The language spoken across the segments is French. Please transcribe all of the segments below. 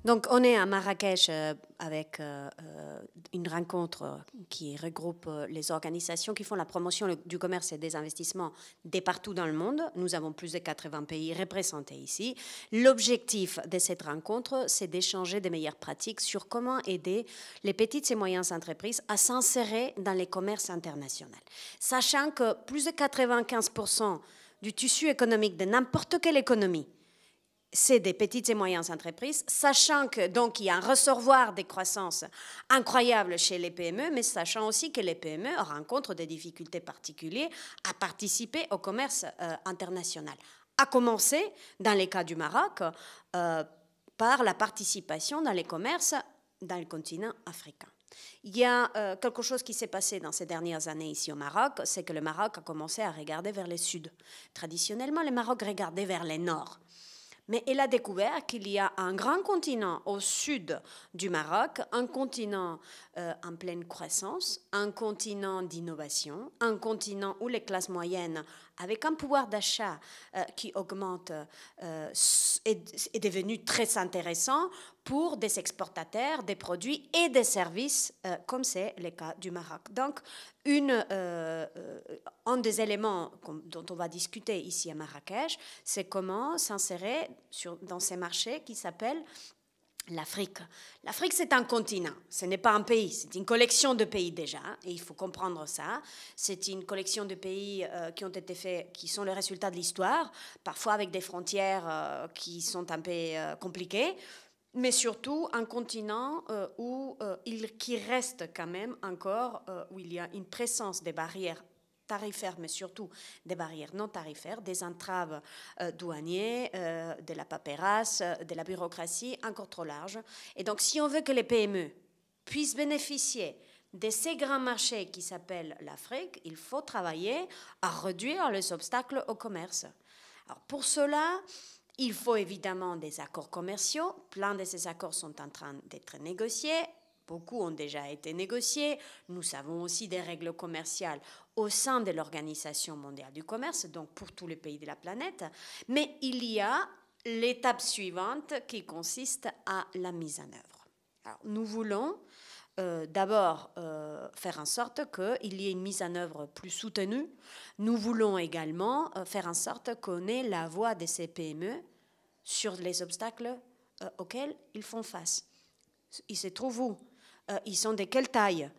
Donc, on est à Marrakech avec une rencontre qui regroupe les organisations qui font la promotion du commerce et des investissements de partout dans le monde. Nous avons plus de 80 pays représentés ici. L'objectif de cette rencontre, c'est d'échanger des meilleures pratiques sur comment aider les petites et moyennes entreprises à s'insérer dans les commerces internationaux. Sachant que plus de 95% du tissu économique de n'importe quelle économie, c'est des petites et moyennes entreprises, sachant que donc il y a un réservoir de croissance incroyable chez les PME, mais sachant aussi que les PME rencontrent des difficultés particulières à participer au commerce international. À commencer, dans le cas du Maroc, par la participation dans les commerces dans le continent africain. Il y a quelque chose qui s'est passé dans ces dernières années ici au Maroc, c'est que le Maroc a commencé à regarder vers le sud. Traditionnellement, le Maroc regardait vers le nord. Mais elle a découvert qu'il y a un grand continent au sud du Maroc, un continent en pleine croissance, un continent d'innovation, un continent où les classes moyennes, avec un pouvoir d'achat qui augmente, est devenu très intéressant pour des exportateurs, des produits et des services, comme c'est le cas du Maroc. Donc, un des éléments dont on va discuter ici à Marrakech, c'est comment s'insérer dans ces marchés qui s'appellent l'Afrique. L'Afrique, c'est un continent, ce n'est pas un pays, c'est une collection de pays déjà, et il faut comprendre ça. C'est une collection de pays qui ont été faits, qui sont le résultat de l'histoire, parfois avec des frontières qui sont un peu compliquées, mais surtout un continent qui reste quand même encore, où il y a une présence des barrières tarifaires, mais surtout des barrières non tarifaires, des entraves douanières, de la paperasse, de la bureaucratie encore trop large. Et donc, si on veut que les PME puissent bénéficier de ces grands marchés qui s'appellent l'Afrique, il faut travailler à réduire les obstacles au commerce. Alors, pour cela, il faut évidemment des accords commerciaux. Plein de ces accords sont en train d'être négociés. Beaucoup ont déjà été négociés. Nous avons aussi des règles commerciales au sein de l'Organisation mondiale du commerce, donc pour tous les pays de la planète. Mais il y a l'étape suivante qui consiste à la mise en œuvre. Alors, nous voulons d'abord faire en sorte qu'il y ait une mise en œuvre plus soutenue. Nous voulons également faire en sorte qu'on ait la voix de ces PME sur les obstacles auxquels ils font face. Ils se trouvent où? Ils sont de quelle taille?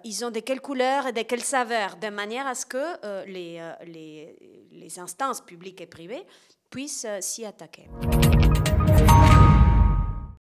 Ils ont de quelle couleur et de quelle saveur? De manière à ce que les instances publiques et privées puissent s'y attaquer.